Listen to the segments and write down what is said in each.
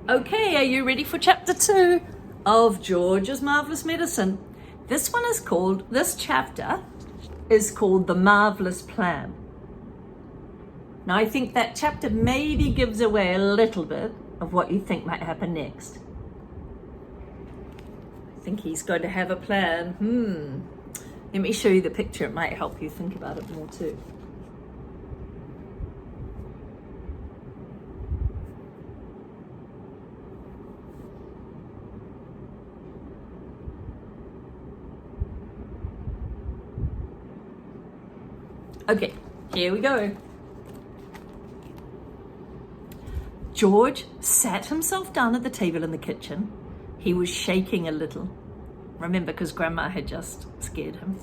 Okay, are you ready for chapter 2 of George's Marvellous Medicine? This chapter is called The Marvellous Plan. Now I think that chapter maybe gives away a little bit of what you think might happen next. I think he's going to have a plan. Let me show you the picture, it might help you think about it more too. Okay, here we go. George sat himself down at the table in the kitchen. He was shaking a little. Remember, because Grandma had just scared him.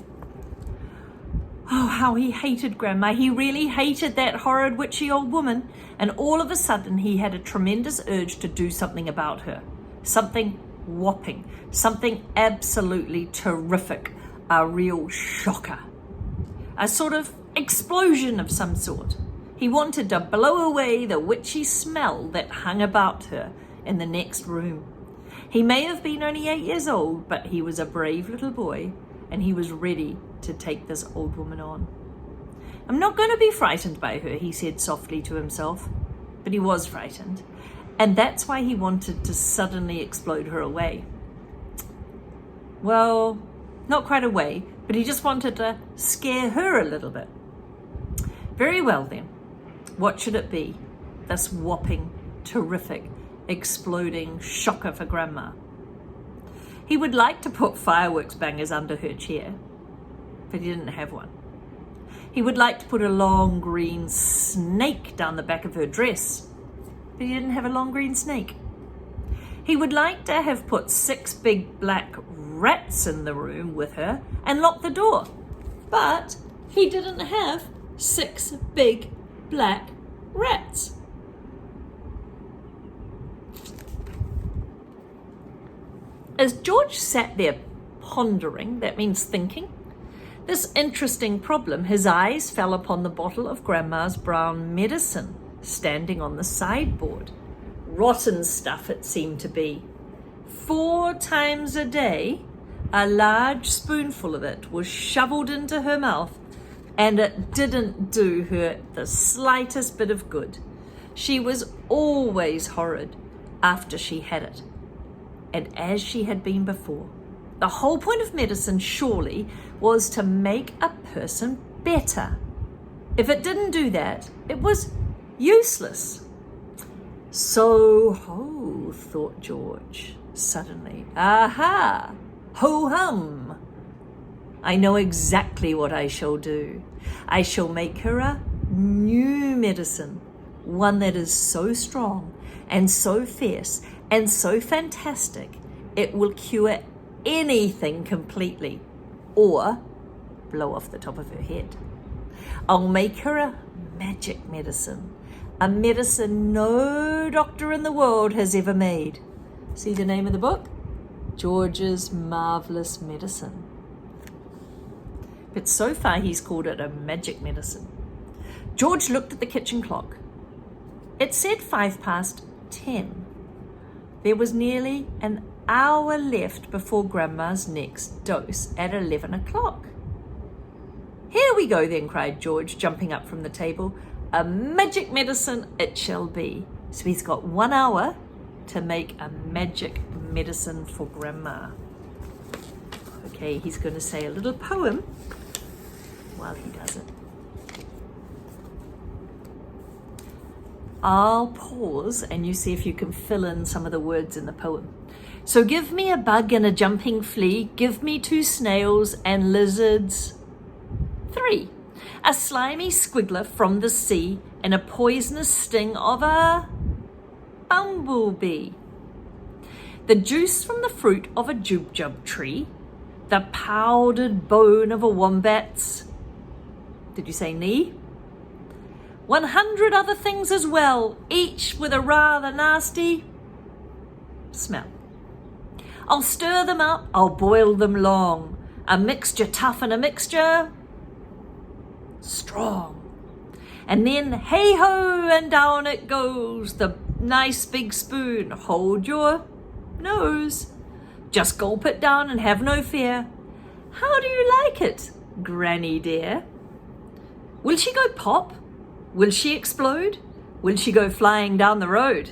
Oh, how he hated Grandma. He really hated that horrid witchy old woman. And all of a sudden, he had a tremendous urge to do something about her. Something whopping. Something absolutely terrific. A real shocker. A sort of explosion of some sort. He wanted to blow away the witchy smell that hung about her in the next room. He may have been only 8 years old, but he was a brave little boy, and he was ready to take this old woman on. I'm not going to be frightened by her, he said softly to himself, but he was frightened, and that's why he wanted to suddenly explode her away. Well, not quite away, but he just wanted to scare her a little bit. Very well then, what should it be? This whopping, terrific, exploding shocker for Grandma. He would like to put fireworks bangers under her chair, but he didn't have one. He would like to put a long green snake down the back of her dress, but he didn't have a long green snake. He would like to have put 6 big black rats in the room with her and locked the door, but he didn't have 6 big black rats. As George sat there pondering, that means thinking, this interesting problem, his eyes fell upon the bottle of Grandma's brown medicine standing on the sideboard. Rotten stuff it seemed to be. 4 times a day, a large spoonful of it was shoveled into her mouth, and it didn't do her the slightest bit of good. She was always horrid after she had it, and as she had been before. The whole point of medicine, surely, was to make a person better. If it didn't do that, it was useless. So, ho, thought George suddenly. Aha! Ho-hum! I know exactly what I shall do. I shall make her a new medicine, one that is so strong and so fierce and so fantastic, it will cure anything completely or blow off the top of her head. I'll make her a magic medicine, a medicine no doctor in the world has ever made. See the name of the book? George's Marvellous Medicine. But so far he's called it a magic medicine. George looked at the kitchen clock. It said 10:05. There was nearly an hour left before Grandma's next dose at 11 o'clock. Here we go then, cried George, jumping up from the table. A magic medicine it shall be. So he's got 1 hour to make a magic medicine for Grandma. Okay, he's going to say a little poem while he does it. I'll pause and you see if you can fill in some of the words in the poem. So give me a bug and a jumping flea, give me 2 snails and lizards 3, a slimy squiggler from the sea and a poisonous sting of a bumblebee, the juice from the fruit of a jubjub tree, the powdered bone of a wombat's, did you say knee? 100 other things as well, each with a rather nasty smell. I'll stir them up, I'll boil them long, a mixture tough and a mixture strong. And then hey ho, and down it goes, the nice big spoon. Hold your nose. Just gulp it down and have no fear. How do you like it, Granny dear? Will she go pop? Will she explode? Will she go flying down the road?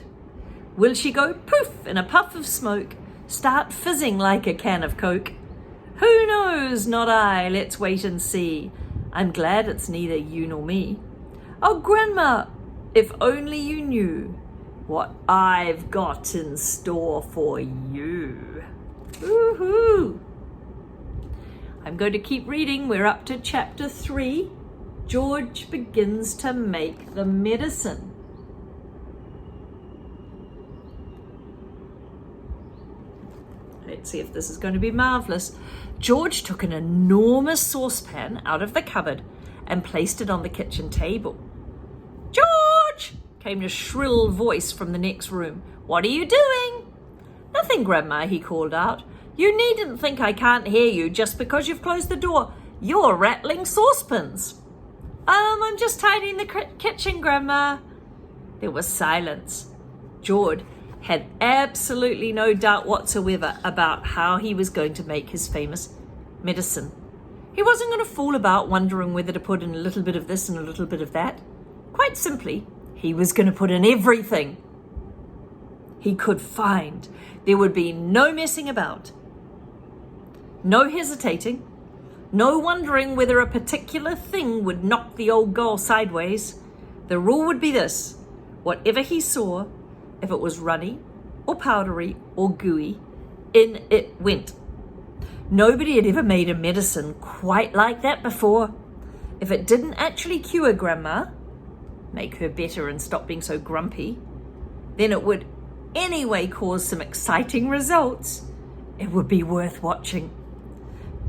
Will she go poof in a puff of smoke, start fizzing like a can of Coke? Who knows? Not I. Let's wait and see. I'm glad it's neither you nor me. Oh, Grandma, if only you knew what I've got in store for you. Woohoo! I'm going to keep reading. We're up to chapter 3. George begins to make the medicine. Let's see if this is going to be marvellous. George took an enormous saucepan out of the cupboard and placed it on the kitchen table. George! Came a shrill voice from the next room. What are you doing? Nothing, Grandma, he called out. You needn't think I can't hear you just because you've closed the door. You're rattling saucepans. I'm just tidying the kitchen, Grandma. There was silence. George had absolutely no doubt whatsoever about how he was going to make his famous medicine. He wasn't going to fool about wondering whether to put in a little bit of this and a little bit of that. Quite simply, he was going to put in everything he could find. There would be no messing about, no hesitating, no wondering whether a particular thing would knock the old girl sideways. The rule would be this: whatever he saw, if it was runny or powdery or gooey, in it went. Nobody had ever made a medicine quite like that before. If it didn't actually cure Grandma, make her better and stop being so grumpy, then it would anyway cause some exciting results. It would be worth watching.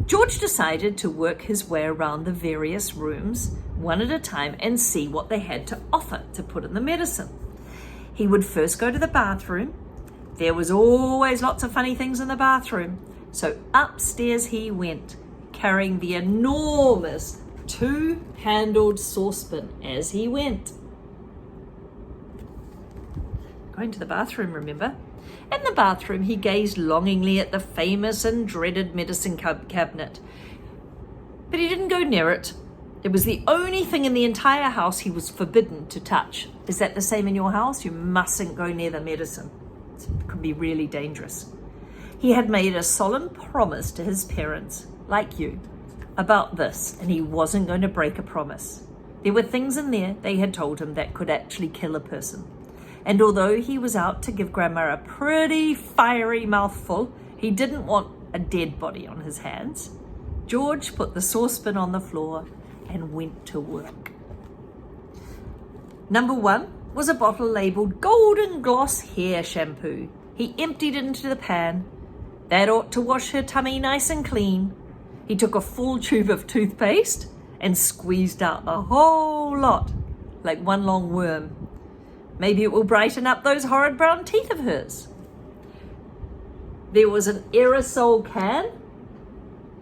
George decided to work his way around the various rooms one at a time and see what they had to offer to put in the medicine. He would first go to the bathroom. There was always lots of funny things in the bathroom. So upstairs he went, carrying the enormous 2-handled saucepan as he went. Going to the bathroom, remember? In the bathroom, he gazed longingly at the famous and dreaded medicine cabinet. But he didn't go near it. It was the only thing in the entire house he was forbidden to touch. Is that the same in your house? You mustn't go near the medicine. It can be really dangerous. He had made a solemn promise to his parents, like you, about this, and he wasn't going to break a promise. There were things in there, they had told him, that could actually kill a person. And although he was out to give Grandma a pretty fiery mouthful, he didn't want a dead body on his hands. George put the saucepan on the floor and went to work. Number 1 was a bottle labelled Golden Gloss Hair Shampoo. He emptied it into the pan. That ought to wash her tummy nice and clean. He took a full tube of toothpaste and squeezed out the whole lot, like one long worm. Maybe it will brighten up those horrid brown teeth of hers. There was an aerosol can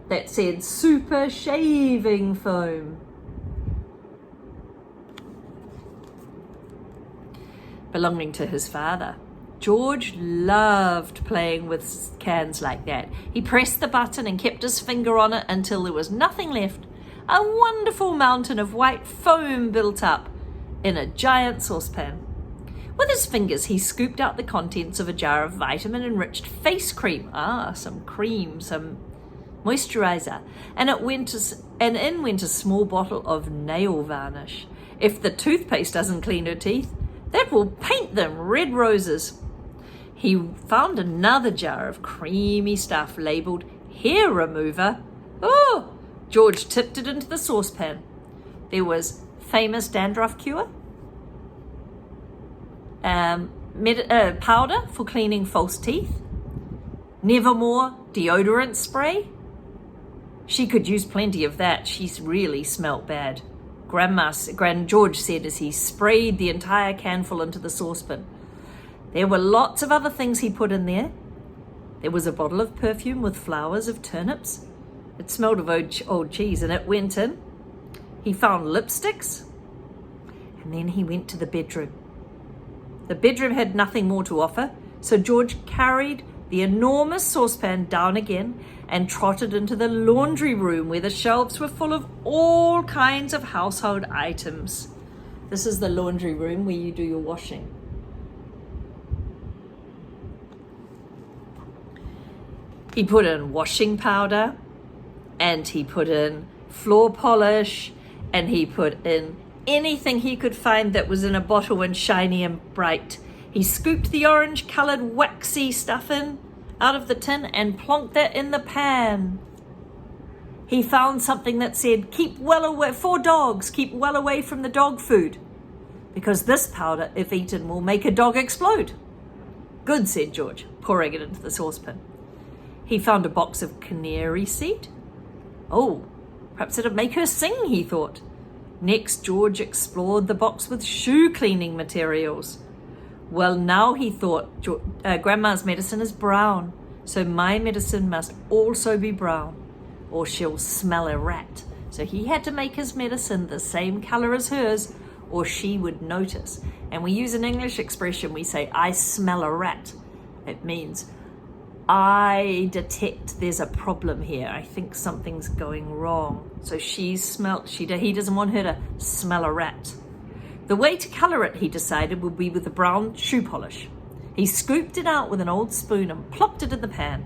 that said Super Shaving Foam. Belonging to his father. George loved playing with cans like that. He pressed the button and kept his finger on it until there was nothing left. A wonderful mountain of white foam built up in a giant saucepan. With his fingers, he scooped out the contents of a jar of vitamin-enriched face cream. Some cream, some moisturizer. And in went a small bottle of nail varnish. If the toothpaste doesn't clean her teeth, that will paint them red roses. He found another jar of creamy stuff labelled hair remover. George tipped it into the saucepan. There was famous dandruff cure, powder for cleaning false teeth, Nevermore deodorant spray. She could use plenty of that. She's really smelt bad. George said as he sprayed the entire canful into the saucepan. There were lots of other things he put in there. There was a bottle of perfume with flowers of turnips. It smelled of old cheese, and it went in. He found lipsticks, and then he went to the bedroom. The bedroom had nothing more to offer, so George carried the enormous saucepan down again and trotted into the laundry room where the shelves were full of all kinds of household items. This is the laundry room where you do your washing. He put in washing powder, and he put in floor polish, and he put in anything he could find that was in a bottle and shiny and bright. He scooped the orange-coloured waxy stuff out of the tin and plonked that in the pan. He found something that said, keep well away, for dogs, keep well away from the dog food, because this powder, if eaten, will make a dog explode. Good, said George, pouring it into the saucepan. He found a box of canary seed. Oh, perhaps it'd make her sing, he thought. Next, George explored the box with shoe cleaning materials. Well, now he thought, Grandma's medicine is brown, so my medicine must also be brown, or she'll smell a rat. So he had to make his medicine the same color as hers, or she would notice. And we use an English expression, we say, I smell a rat. It means, I detect there's a problem here. I think something's going wrong. So he doesn't want her to smell a rat. The way to colour it, he decided, would be with the brown shoe polish. He scooped it out with an old spoon and plopped it in the pan.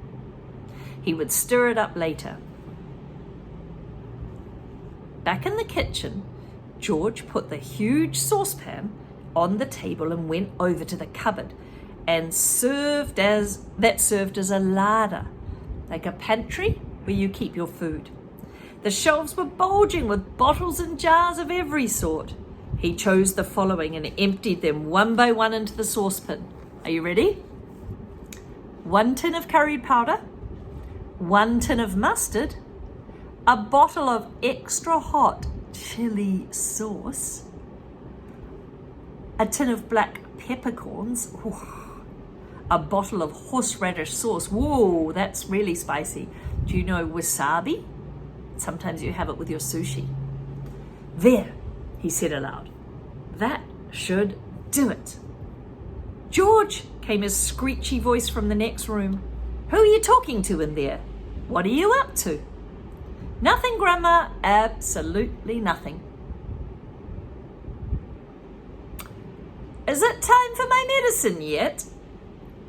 He would stir it up later. Back in the kitchen, George put the huge saucepan on the table and went over to the cupboard and served as a larder, like a pantry where you keep your food. The shelves were bulging with bottles and jars of every sort. He chose the following and emptied them one by one into the saucepan. Are you ready? 1 tin of curried powder, 1 tin of mustard, a bottle of extra hot chili sauce, a tin of black peppercorns, a bottle of horseradish sauce. Whoa, that's really spicy. Do you know wasabi? Sometimes you have it with your sushi. There, he said aloud. That should do it. George, came his screechy voice from the next room. Who are you talking to in there? What are you up to? Nothing, Grandma. Absolutely nothing. Is it time for my medicine yet?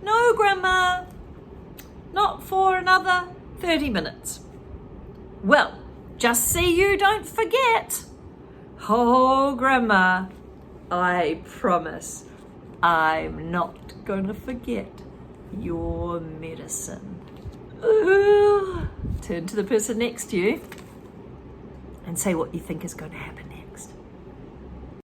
No, Grandma. Not for another 30 minutes. Well, just see you don't forget. Oh, Grandma, I promise I'm not going to forget your medicine. Turn to the person next to you and say what you think is going to happen next.